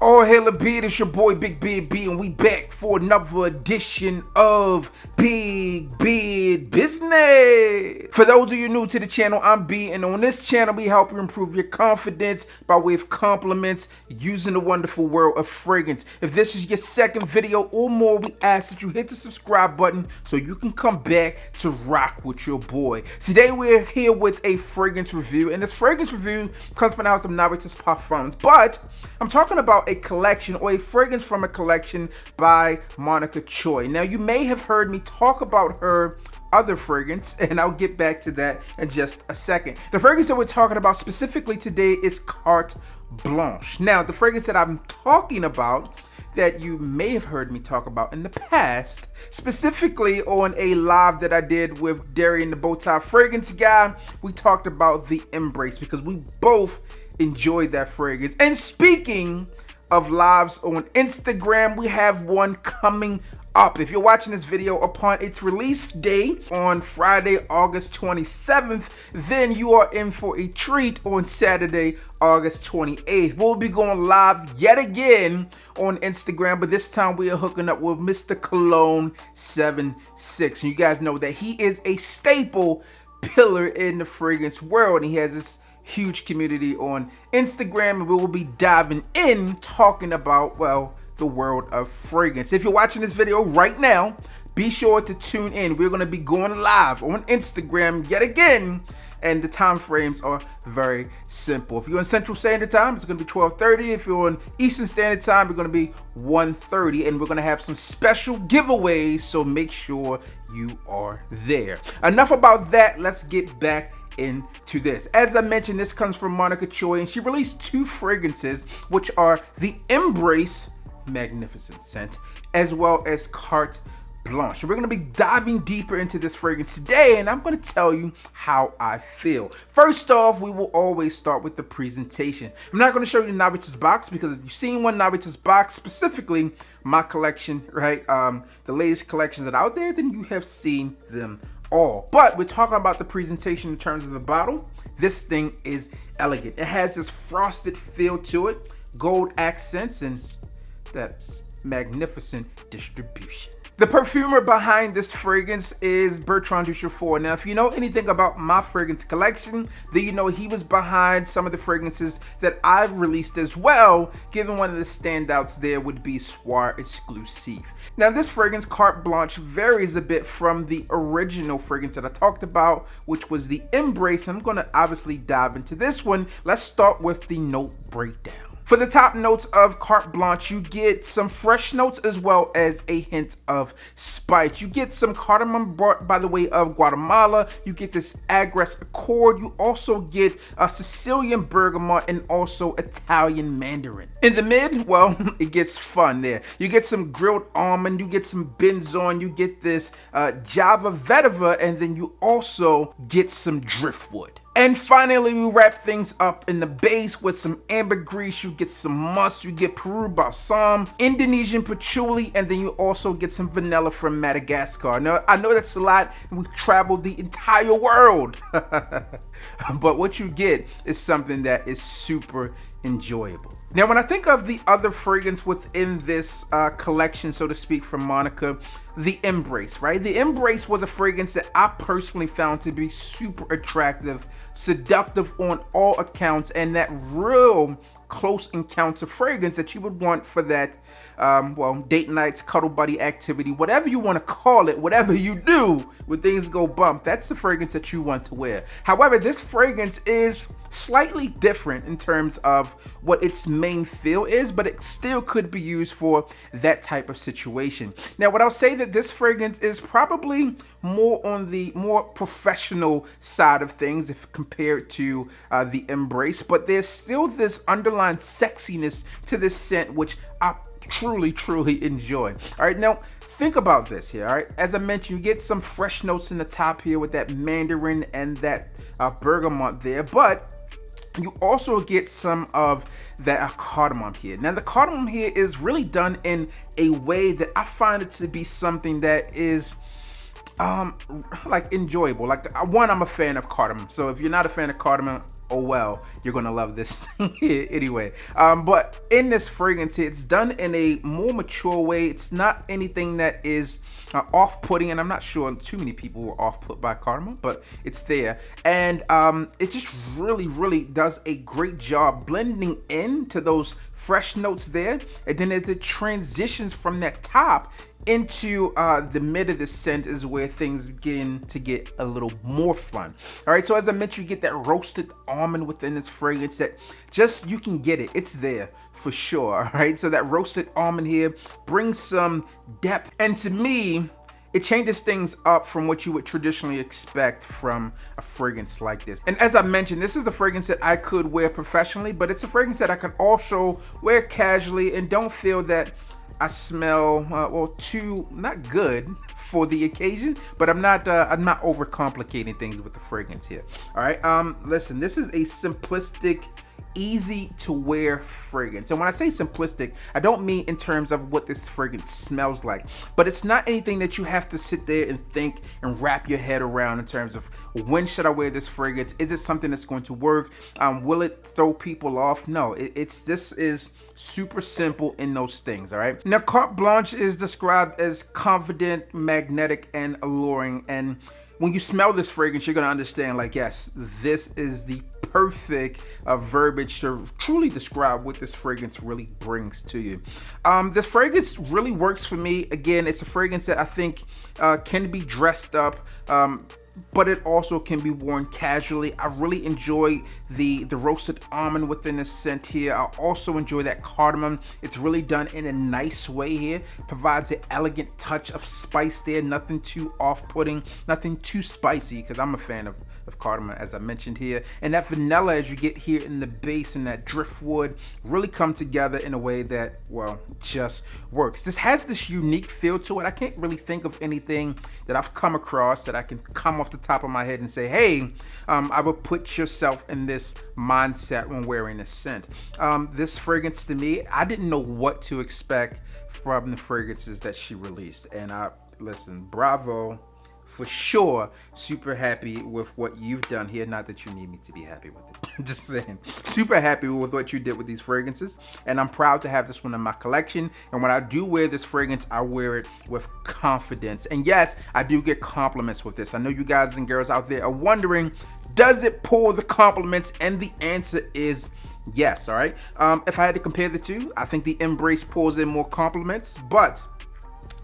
All hail a beard, it's your boy Big Beard B, and we back for another edition of Big Beard Business. For those of you new to the channel, I'm B, and on this channel we help you improve your confidence by way of compliments using the wonderful world of fragrance. If this is your second video or more, we ask that you hit the subscribe button so you can come back to rock with your boy. Today we're here with a fragrance review, and this fragrance review comes from the house of Navitus Parfums, but I'm talking about a collection or a fragrance from a collection by Monika Cioch. Now, you may have heard me talk about her other fragrance, and I'll get back to that in just a second. The fragrance that we're talking about specifically today is Carte Blanche. Now, the fragrance that I'm talking about that you may have heard me talk about in the past, specifically on a live that I did with Darian the Bowtie Fragrance Guy, we talked about the Embrace because we both enjoyed that fragrance. And speaking of lives on Instagram, we have one coming up. If you're watching this video upon its release date on Friday, August 27th, then you are in for a treat on Saturday, August 28th. We'll be going live yet again on Instagram, but this time we are hooking up with Mr. Cologne 76. And you guys know that he is a staple pillar in the fragrance world, and he has this huge community on Instagram, and we will be diving in talking about, well, the world of fragrance. If you're watching this video right now, be sure to tune in. We're going to be going live on Instagram yet again, and the time frames are very simple. If you're on Central Standard Time, it's going to be 12:30. If you're on Eastern Standard Time, it's going to be 1:30, and we're going to have some special giveaways, so make sure you are there. Enough about that. Let's get back into this. As I mentioned, this comes from Monika Cioch, and she released two fragrances, which are the Embrace, magnificent scent, as well as Carte Blanche. We're going to be diving deeper into this fragrance today, and I'm going to tell you how I feel. First off, we will always start with the presentation. I'm not going to show you the Navitus box, because if you've seen one Navitus box, specifically my collection, right, the latest collections that are out there, then you have seen them all. But we're talking about the presentation in terms of the bottle. This thing is elegant. It has this frosted feel to it, gold accents, and that magnificent distribution. The perfumer behind this fragrance is Bertrand Duchefort. Now, if you know anything about my fragrance collection, then you know he was behind some of the fragrances that I've released as well, given one of the standouts there would be Soir Exclusive. Now, this fragrance, Carte Blanche, varies a bit from the original fragrance that I talked about, which was the Embrace. I'm going to obviously dive into this one. Let's start with the note breakdown. For the top notes of Carte Blanche, you get some fresh notes as well as a hint of spice. You get some cardamom brought by the way of Guatemala. You get this agrest accord. You also get a Sicilian Bergamot and also Italian mandarin. In the mid, well, it gets fun there. You get some grilled almond. You get some benzoin. You get this Java vetiver, and then you also get some driftwood. And finally, we wrap things up in the base with some ambergris. You get some musk, you get Peru balsam, Indonesian patchouli, and then you also get some vanilla from Madagascar. Now, I know that's a lot, and we've traveled the entire world. But what you get is something that is super enjoyable. Now, when I think of the other fragrance within this collection, so to speak, from Monika, the Embrace, right? The Embrace was a fragrance that I personally found to be super attractive, seductive on all accounts, and that real close encounter fragrance that you would want for that, well, date nights, cuddle buddy activity, whatever you want to call it, whatever you do when things go bump, that's the fragrance that you want to wear. However, this fragrance is slightly different in terms of what its main feel is, but it still could be used for that type of situation. Now, what I'll say that this fragrance is probably more on the more professional side of things if compared to the Embrace, but there's still this underlying sexiness to this scent, which I truly enjoy. All right, now think about this here. All right, as I mentioned, you get some fresh notes in the top here with that mandarin and that bergamot there, but you also get some of that cardamom here. Now, the cardamom here is really done in a way that I find it to be something that is like enjoyable. Like, one, I'm a fan of cardamom, so if you're not a fan of cardamom, oh well, you're gonna love this anyway. But in this fragrance, it's done in a more mature way. It's not anything that is off-putting, and I'm not sure too many people were off-put by cardamom, but it's there. And it just really does a great job blending into those fresh notes there. And then as it transitions from that top into the mid of the scent is where things begin to get a little more fun. All right, so as I mentioned, you get that roasted almond within this fragrance that just, you can get it. It's there for sure. All right, so that roasted almond here brings some depth, and to me, it changes things up from what you would traditionally expect from a fragrance like this. And as I mentioned, this is a fragrance that I could wear professionally, but it's a fragrance that I can also wear casually and don't feel that I smell well too not good for the occasion, but I'm not overcomplicating things with the fragrance here. All right, listen, this is a simplistic, easy to wear fragrance. And when I say simplistic, I don't mean in terms of what this fragrance smells like, but it's not anything that you have to sit there and think and wrap your head around in terms of when should I wear this fragrance? Is it something that's going to work? Will it throw people off? No, this is super simple in those things. All right, now Carte Blanche is described as confident, magnetic, and alluring, and when you smell this fragrance, you're gonna understand, like, yes, this is the perfect verbiage to truly describe what this fragrance really brings to you. This fragrance really works for me. Again, it's a fragrance that I think can be dressed up, but it also can be worn casually. I really enjoy the roasted almond within this scent here. I also enjoy that cardamom. It's really done in a nice way here. Provides an elegant touch of spice there. Nothing too off-putting, nothing too spicy, because I'm a fan of cardamom, as I mentioned here. And that vanilla, as you get here in the base, and that driftwood really come together in a way that, well, just works. This has this unique feel to it. I can't really think of anything that I've come across that I can come off the top of my head and say, hey, I would put yourself in this mindset when wearing this scent. This fragrance, to me, I didn't know what to expect from the fragrances that she released. And listen, bravo. For sure, super happy with what you've done here. Not that you need me to be happy with it. I'm just saying, super happy with what you did with these fragrances. And I'm proud to have this one in my collection. And when I do wear this fragrance, I wear it with confidence. And yes, I do get compliments with this. I know you guys and girls out there are wondering, does it pull the compliments? And the answer is yes, all right? If I had to compare the two, I think the Embrace pulls in more compliments, but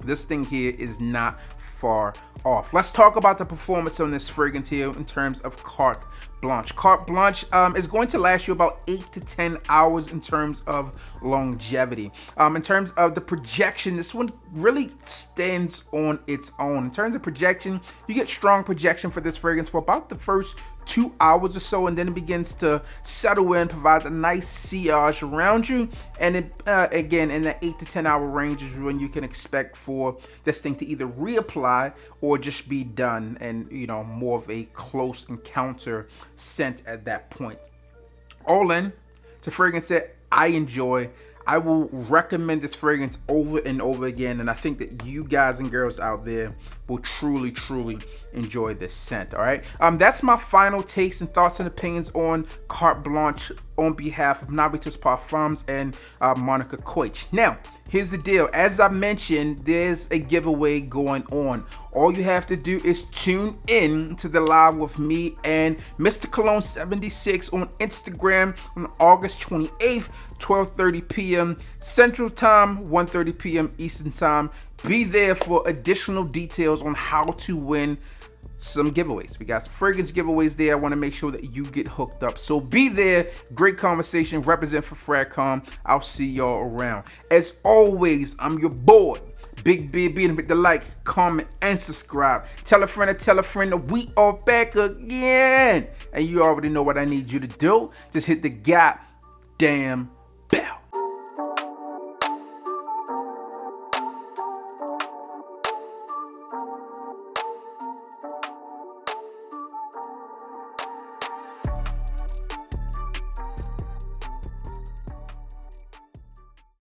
this thing here is not far off. Let's talk about the performance on this fragrance here in terms of Carte Blanche. Carte Blanche is going to last you about 8 to 10 hours in terms of longevity. In terms of the projection, this one really stands on its own. In terms of projection, you get strong projection for this fragrance for about the first 2 hours or so, and then it begins to settle in, provide a nice sillage around you, and it again in the 8 to 10 hour range is when you can expect for this thing to either reapply or just be done, and more of a close encounter scent at that point. All in, it's a fragrance that I enjoy. I will recommend this fragrance over and over again, and I think that you guys and girls out there will truly enjoy this scent. All right, that's my final takes and thoughts and opinions on Carte Blanche on behalf of Navitus Parfums and Monika Cioch. Now, here's the deal. As I mentioned, there's a giveaway going on. All you have to do is tune in to the live with me and Mr. Cologne 76 on Instagram on August 28th, 12:30 p.m. Central Time, 1:30 p.m. Eastern Time. Be there for additional details on how to win some giveaways. We got some fragrance giveaways there. I want to make sure that you get hooked up. So be there. Great conversation. Represent for Fragcom. I'll see y'all around. As always, I'm your boy, Big B. And hit the like, comment, and subscribe. Tell a friend that we are back again. And you already know what I need you to do. Just hit the goddamn